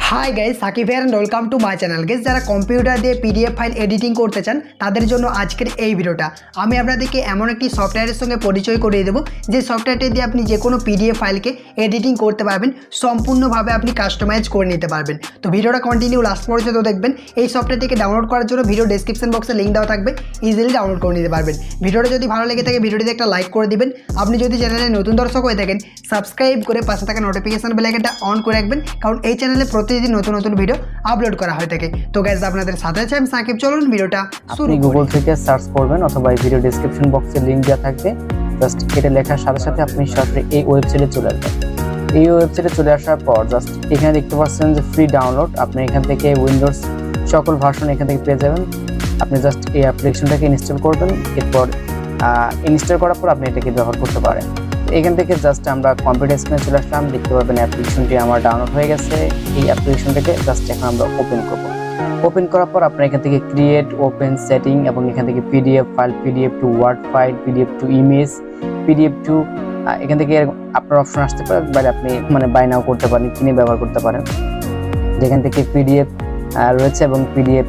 High guys, Shakib here and welcome to my channel. Guys, যারা computer দিয়ে PDF file editing করতে চান তাদের জন্য আজকের এই ভিডিওটা। আমি আপনাদেরকে এমন একটি সফটওয়্যারের সঙ্গে পরিচয় করিয়ে দেবো যে সফটওয়্যারটি দিয়ে আপনি যে কোনো পিডিএফ ফাইলকে এডিটিং করতে পারবেন, সম্পূর্ণভাবে আপনি কাস্টমাইজ করে নিতে পারবেন। তো ভিডিওটা কন্টিনিউ লাস্ট পর্যন্ত দেখবেন। এই সফটওয়্যারটিকে ডাউনলোড করার জন্য ভিডিও ডেসক্রিপশন বক্সে লিঙ্ক দেওয়া থাকবে, ইজিলি ডাউনলোড করে নিতে পারবেন। ভিডিওটা যদি ভালো লেগে থাকে ভিডিওটিতে একটা লাইক করে দিবেন। আপনি যদি চ্যানেলে নতুন দর্শক হয়ে থাকেন সাবস্ক্রাইব করে পাশে থাকা নোটিফিকেশন বেল আইকনটা অন করে রাখবেন, কারণ এই চ্যানেলে প্রতিদিন নতুন নতুন ভিডিও আপলোড করা হয়ে থাকে। তো গাইস, আপনাদের সাথে আছে আমি সাকিব। চলুন ভিডিওটা শুরু করি। গুগল থেকে সার্চ করবেন অথবা এই ভিডিও ডেসক্রিপশন বক্সে লিংক দেওয়া থাকবে। জাস্ট এটা লেখার সাথে সাথে আপনি সরাসরি এই ওয়েবসাইটে চলে আসবেন। এই ওয়েবসাইটে চলে আসার পর জাস্ট এখানে দেখতে পাচ্ছেন যে ফ্রি ডাউনলোড। আপনি এখান থেকে উইন্ডোজ সকল ভার্সন এখান থেকে পেয়ে যাবেন। আপনি জাস্ট এই অ্যাপ্লিকেশনটাকে ইনস্টল করবেন। এরপর ইনস্টল করার পর আপনি এটাকে ব্যবহার করতে পারেন। এখান থেকে জাস্ট আমরা কম্পিউটার স্ক্রিনে চলে আসলাম। দেখতে পাবেন অ্যাপ্লিকেশনটি আমার ডাউনলোড হয়ে গেছে। এই অ্যাপ্লিকেশনটাকে জাস্ট এখন আমরা ওপেন করব। ওপেন করার পর আপনার এখান থেকে ক্রিয়েট, ওপেন, সেটিং এবং এখান থেকে PDF file, PDF to word file, PDF to image, PDF to এখান থেকে আপনার অপশন আসতে পারে, বাট আপনি বাই নাও করতে পারেন, কিনে ব্যবহার করতে পারেন। যেখান থেকে পিডিএফ রয়েছে এবং পিডিএফ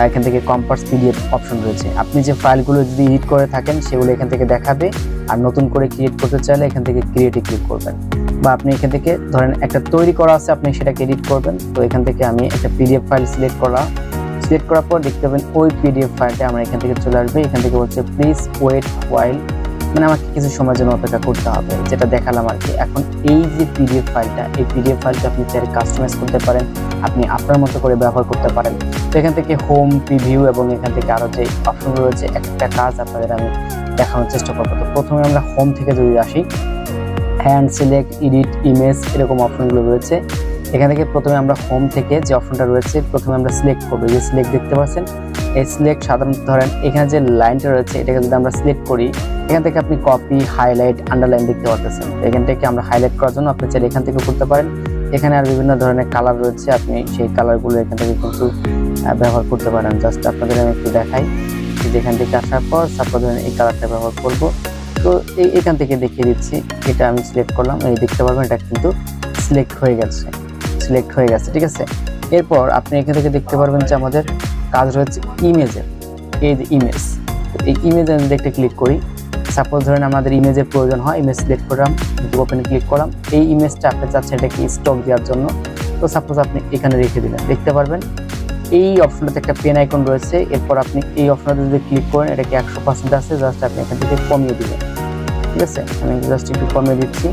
এখান থেকে কম্পাস পিডিএফ অপশন রয়েছে। আপনি যে ফাইলগুলো যদি এডিট করে থাকেন সেগুলো এখান থেকে দেখাবে। আর নতুন করে ক্রিয়েট করতে চাইলে এখান থেকে ক্রিয়েটে ক্লিক করবেন, বা আপনি এখান থেকে ধরেন একটা তৈরি করা আছে আপনি সেটাকে এডিট করবেন। তো এখান থেকে আমি একটা পিডিএফ ফাইল সিলেক্ট করার পর দেখতে পাবেন ওই পিডিএফ ফাইলটা আমার এখান থেকে চলে আসবে। এখান থেকে বলছে প্লিজ ওয়েট হোয়াইল, আমাকে কিছু সময়ের জন্য অপেক্ষা করতে হবে, যেটা দেখালাম আর কি। এখন এই যে পিডিএফ ফাইলটা, এই পিডিএফ ফাইলটা আপনি চাইলে কাস্টমাইজ করতে পারেন, আপনি আপনার মতো করে ব্যবহার করতে পারেন। তো এখান থেকে হোম, প্রিভিউ এবং এখান থেকে আরও যে অপশন রয়েছে একটা কাজ আপনাদের আমি দেখানোর চেষ্টা করবো। তো প্রথমে আমরা হোম থেকে যদি আসি, হ্যান্ড সিলেক্ট, এডিট, ইমেজ এরকম অপশনগুলো রয়েছে। এখান থেকে প্রথমে আমরা হোম থেকে যে অপশনটা রয়েছে প্রথমে আমরা সিলেক্ট করবো। যে সিলেক্ট দেখতে পাচ্ছেন, এই সিলেক্ট সাধারণত ধরেন এখানে যে লাইনটা রয়েছে এটাকে যদি আমরা সিলেক্ট করি, এখান থেকে আপনি কপি, হাইলাইট, আন্ডারলাইন দেখতে পাচ্ছেন। এখান থেকে আমরা হাইলাইট করার জন্য আপনি চাইলে এখান থেকে করতে পারেন। এখানে আর বিভিন্ন ধরনের কালার রয়েছে, আপনি সেই কালারগুলো এখান থেকে কিন্তু ব্যবহার করতে পারেন। জাস্ট আপনাদের আমি একটু দেখাই। যেখান থেকে আসার পর সাপোজ এই কালারটা ব্যবহার করব। তো এখান থেকে দেখিয়ে দিচ্ছি, এটা আমি সিলেক্ট করলাম। এই দেখতে পারবেন এটা কিন্তু সিলেক্ট হয়ে গেছে, ঠিক আছে। এরপর আপনি এখান থেকে দেখতে পারবেন যে আমাদের কাজ রয়েছে ইমেজের। এই যে ইমেজ, এই ইমেজে আমি দেখতে ক্লিক করি। সাপোজ ধরেন আমাদের ইমেজের প্রয়োজন হয়, ইমেজ সিলেক্ট করলাম, ওপেনে ক্লিক করলাম। এই ইমেজটা আপনি চাচ্ছেন এটাকে স্টক দেওয়ার জন্য। তো সাপোজ আপনি এখানে রেখে দিলেন, দেখতে পারবেন এই অপশনটাতে একটা পেন আইকন রয়েছে। এরপর আপনি এই অপশনটাতে যদি ক্লিক করেন, এটাকে 100% আছে, জাস্ট আপনি এখান থেকে কমিয়ে দিবেন, ঠিক আছে। আমি জাস্ট একটু কমিয়ে দিচ্ছি,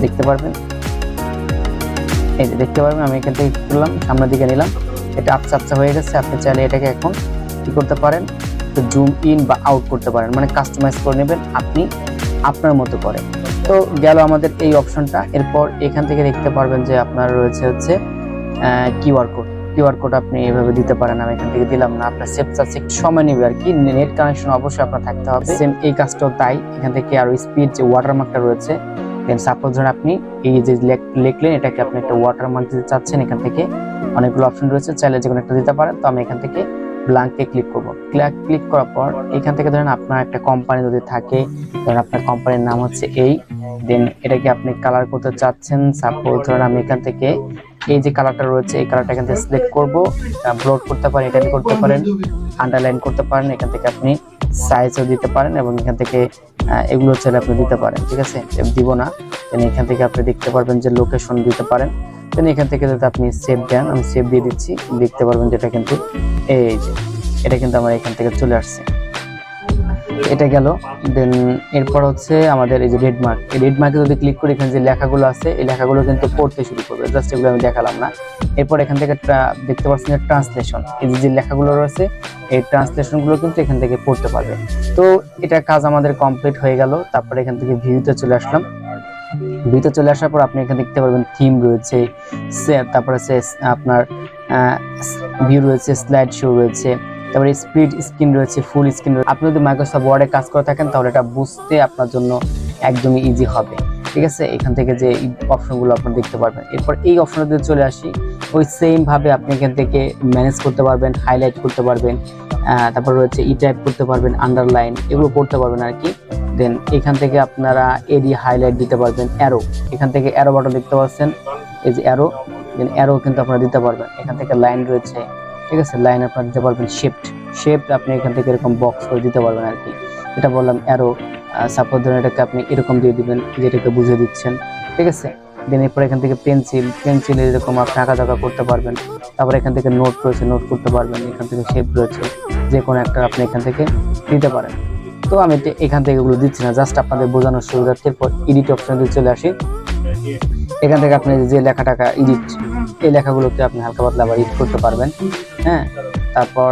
দেখতে পারবেন। এই যে দেখতে পারবেন আমি এখান থেকে কি করলাম, সামনের দিকে নিলাম, এটা আবছা হয়ে গেছে। আপনি চাইলে এটাকে এখন কি করতে পারেন, জুম ইন বা আউট করতে পারেন, কাস্টমাইজ করে নেবেন আপনি আপনার মতো করে। তো গেল আমাদের এই অপশনটা। এরপর এখান থেকে দেখতে পারবেন যে আপনার রয়েছে হচ্ছে কিউআর কোড আপনি এভাবে দিতে পারেন। আমি এখান থেকে দিলাম না, আপনার সেভ চার্জ একটু সময় নেবে আর কি। নেট কানেকশন অবশ্যই আপনার থাকতে হবে। সেম এই কাজটাও তাই। এখান থেকে আরো স্পিড যে ওয়াটারমার্কটা রয়েছে, দেন সাপোজ ধরুন আপনি এই যে লিখলেন এটাকে আপনি একটা ওয়াটারমার্ক দিতে চাচ্ছেন, এখান থেকে অনেকগুলো অপশন রয়েছে, চাইলে যে কোনো একটা দিতে পারেন। তো আমি এখান থেকে ব্ল্যাঙ্কে ক্লিক করব। ক্লিক করার পর এখান থেকে ধরেন আপনার একটা কোম্পানি যদি থাকে, ধরেন আপনার কোম্পানির নাম হচ্ছে এই, দেন এটাকে আপনি কালার করতে চাচ্ছেন। সাপোজ ধরেন আমি এখান থেকে এই যে কালারটা রয়েছে এই কালারটা এখান থেকে সিলেক্ট করব, ব্লড করতে পারেন, এটা করতে পারেন, আন্ডারলাইন করতে পারেন, এখান থেকে আপনি সাইজও দিতে পারেন এবং এখান থেকে এগুলো চাইলে আপনি দিতে পারেন, ঠিক আছে। দিব না, দেন এখান থেকে আপনি দেখতে পারবেন যে লোকেশন দিতে পারেন। দেন এখান থেকে যদি আপনি সেভ দেন, আমি সেভ দিয়ে দিচ্ছি, দেখতে পারবেন যেটা কিন্তু এই যে এটা কিন্তু আমার এখান থেকে চলে আসছে, এটা গেল। দেন এরপর হচ্ছে আমাদের এই যে রেড মার্ক, এই রেড মার্কে যদি ক্লিক করি এখানে যে লেখাগুলো আছে এই লেখাগুলো কিন্তু পড়তে শুরু করবে। জাস্ট এগুলো আমি দেখালাম না। এরপর এখান থেকে দেখতে পাচ্ছেন যে ট্রান্সলেশন, এই যে লেখাগুলো রয়েছে এই ট্রান্সলেশনগুলো কিন্তু এখান থেকে পড়তে পারবে। তো এটা কাজ আমাদের কমপ্লিট হয়ে গেল। তারপরে এখান থেকে ভিউতে চলে আসলাম। ভিউতে চলে আসার পর আপনি এখানে দেখতে পারবেন থিম রয়েছে, তারপরে আপনার ভিউ রয়েছে, স্লাইড শো রয়েছে, তারপরে স্প্লিট স্ক্রিন রয়েছে, ফুল স্ক্রিন রয়েছে। আপনি যদি মাইক্রোসফট ওয়ার্ডে কাজ করে থাকেন তাহলে এটা বুঝতে আপনার জন্য একদমই ইজি হবে, ঠিক আছে। এখান থেকে যে অপশনগুলো আপনি দেখতে পারবেন। এরপর এই অপশনটাতে চলে আসি, ওই সেম ভাবে আপনি এখান থেকে ম্যানেজ করতে পারবেন, হাইলাইট করতে পারবেন, তারপর রয়েছে ই টাইপ করতে পারবেন, আন্ডারলাইন এগুলো করতে পারবেন আর কি। দেন এখান থেকে আপনারা এডি হাইলাইট দিতে পারবেন, অ্যারো, এখান থেকে অ্যারো বাটন দেখতে পাচ্ছেন, এই যে অ্যারো কিন্তু আপনারা দিতে পারবেন। এখান থেকে লাইন রয়েছে, ঠিক আছে, লাইন আপনারা দিতে পারবেন। শেপ আপনি এখান থেকে এরকম বক্স করে দিতে পারবেন আর কি। এটা বললাম অ্যারো। সাপোজ ধরুন এটাকে আপনি এরকম দিয়ে দিবেন, যেটাকে বুঝিয়ে দিচ্ছেন, ঠিক আছে। দেন এরপর এখান থেকে পেন্সিল এরকম আপনি আঁকা করতে পারবেন। তারপর এখান থেকে নোট রয়েছে, নোট করতে পারবেন। এখান থেকে শেপ রয়েছে, যে কোনো একটা আপনি এখান থেকে দিতে পারেন। তো আমি এখান থেকে এগুলো দিচ্ছি না, জাস্ট আপনাদের বোঝানোর সুবিধার্থে। এরপর এডিট অপশনে চলে আসি। এখান থেকে আপনি যে লেখাটাকে এই লেখাগুলোকে আপনি হালকা পাতলা আবার এডিট করতে পারবেন। হ্যাঁ, তারপর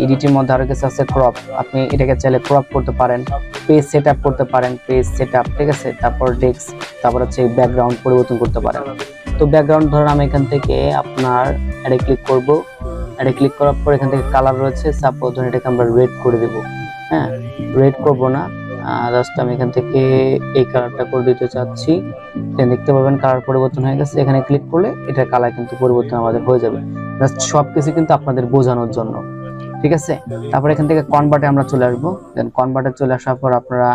এডিটের মধ্যে আরো কিছু আছে, ক্রপ। আপনি এটাকে চাইলে ক্রপ করতে পারেন, পেজ সেট আপ করতে পারেন, ঠিক আছে। তারপর টেক্সট, তারপর হচ্ছে ব্যাকগ্রাউন্ড পরিবর্তন করতে পারেন। তো ব্যাকগ্রাউন্ড ধরুন আমি এখান থেকে আপনার অ্যাডে ক্লিক করব। অ্যাডে ক্লিক করার পর এখান থেকে কালার রয়েছে, সাপোজ ধরুন এটাকে আমরা রেড করে দেব। হ্যাঁ, রেড করব না, জাস্ট আমি এখান থেকে এই কালারটা করে দিতে চাচ্ছি। দেখতে পারবেন কালার পরিবর্তন হয়ে গেছে। এখানে ক্লিক করলে এটার কালার কিন্তু পরিবর্তন আমাদের হয়ে যাবে। জাস্ট সবকিছু কিন্তু আপনাদের বোঝানোর জন্য, ঠিক আছে। তারপর এখান থেকে কনভার্টে আমরা চলে আসবো। দেন কনভার্টে চলে আসার পর আপনারা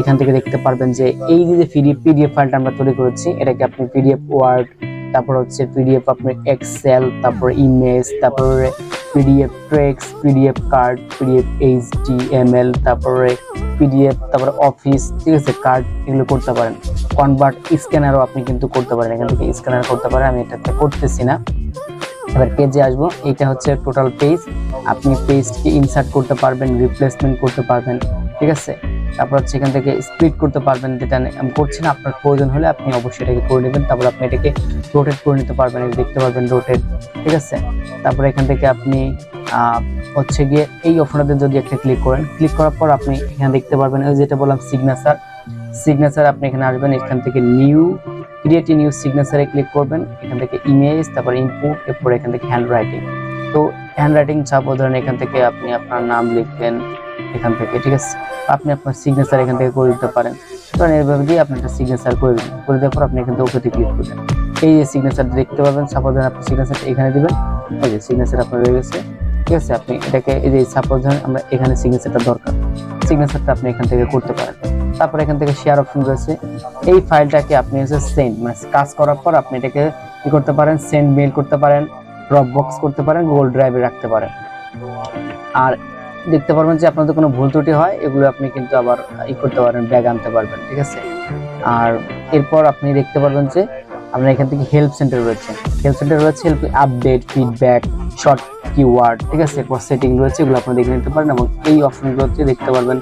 এখান থেকে দেখতে পারবেন যে এই যে পিডিএফ ফাইলটা আমরা তৈরি করেছি, এটাকে আপনি পিডিএফ ওয়ার্ড, তারপর হচ্ছে পিডিএফ আপনার এক্সেল, তারপর ইমেজ, তারপরে PDF text, PDF card, PDF HTML, তারপরে পিডিএফ, তারপরে অফিস, ঠিক আছে, কার্ড, এগুলো করতে পারেন। কনভার্ট স্ক্যানারও আপনি কিন্তু করতে পারেন, এখান থেকে স্ক্যানার করতে পারেন। আমি এটাতে করতেছি না। এবার পেজে আসবো। এইটা হচ্ছে টোটাল পেজ। আপনি পেজকে ইনসার্ট করতে পারবেন, রিপ্লেসমেন্ট করতে পারবেন, ঠিক আছে। তারপর হচ্ছে এখান থেকে স্প্লিট করতে পারবেন, যেটা আমি করছি না, আপনার প্রয়োজন হলে আপনি অবশ্যই এটাকে করে নেবেন। তারপর আপনি এটাকে রোটেট করে নিতে পারবেন, দেখতে পারবেন রোটেট, ঠিক আছে। তারপর এখান থেকে আপনি হচ্ছে গিয়ে এই অপশনটাতে যদি একটা ক্লিক করেন, ক্লিক করার পর আপনি এখানে দেখতে পারবেন ওই যেটা বললাম সিগনেচার। আপনি এখানে আসবেন, এখান থেকে ক্রিয়েট নিউ সিগনেচারে ক্লিক করবেন। এখান থেকে ইমেজ, তারপর ইনপুট, এরপর এখান থেকে হ্যান্ড রাইটিং। তো হ্যান্ড রাইটিং সাপোজ ধরেন এখান থেকে আপনি আপনার নাম লিখবেন এখান থেকে, ঠিক আছে। আপনি আপনার সিগনেচার এখান থেকে করে দিতে পারেন। কারণ এইভাবে দিয়ে আপনি একটা সিগনেচার করে দিবেন, করে দেওয়ার পর আপনি এখান থেকে ওকেতে ক্লিক করবেন। এই যে সিগনেচার দেখতে পাবেন, সাপোজ ধরেন আপনি সিগনেচারটা এখানে দিবেন। এই যে সিগনেচার আপনার রয়ে গেছে, ঠিক আছে। আপনি এটাকে এই যে সাপোজ ধরেন আমরা এখানে সিগনেচারটা দরকার, সিগনেচারটা আপনি এখান থেকে করতে পারেন। তারপর এখান থেকে শেয়ার অপশন রয়েছে। এই ফাইলটাকে আপনি হচ্ছে সেন্ড, মানে কাজ করার পর আপনি এটাকে কি করতে পারেন, সেন্ড মেইল করতে পারেন, ড্রপ বক্স করতে পারেন, গুগল ড্রাইভে রাখতে পারেন। আর দেখতে পারবেন যে আপনাদের কোনো ভুল ত্রুটি হয়, এগুলো আপনি কিন্তু আবার করতে পারেন, ব্যাগ আনতে পারবেন, ঠিক আছে। আর এরপর আপনি দেখতে পারবেন যে আপনার এখান থেকে হেল্প সেন্টার রয়েছে, help update, feedback, short keyword, ঠিক আছে। এরপর সেটিং রয়েছে, এগুলো আপনি দেখে নিতে পারেন। এবং এই অপশনগুলোতে দেখতে পারবেন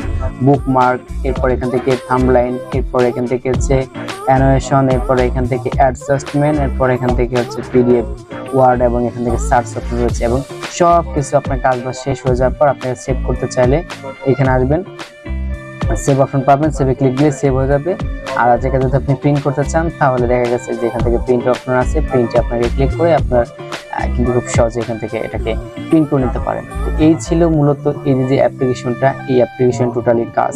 বুকমার্ক, এরপর এখান থেকে থাম্বলাইন, এরপর এখান থেকে হচ্ছে অ্যানোয়েশন, এরপর এখান থেকে অ্যাডজাস্টমেন্ট, এরপর এখান থেকে হচ্ছে পিডিএফ ওয়ার্ড, এবং এখান থেকে সার্চ অপশন রয়েছে। এবং সব কিছু আপনার কাজবাজ শেষ হয়ে যাওয়ার পর আপনি সেভ করতে চাইলে এখানে আসবেন, সেভ অপশন পাবেন, সেভে ক্লিক দিলে সেভ হয়ে যাবে। আর যেটা যদি আপনি প্রিন্ট করতে চান তাহলে দেখা গেছে যে এখান থেকে প্রিন্ট অপশন আছে, প্রিন্টে আপনাকে ক্লিক করে আপনার কিন্তু খুব সহজে এখান থেকে এটাকে প্রিন্ট করে নিতে পারেন। তো এই ছিল মূলত এই যে অ্যাপ্লিকেশনটা, এই অ্যাপ্লিকেশন টোটালি কাজ।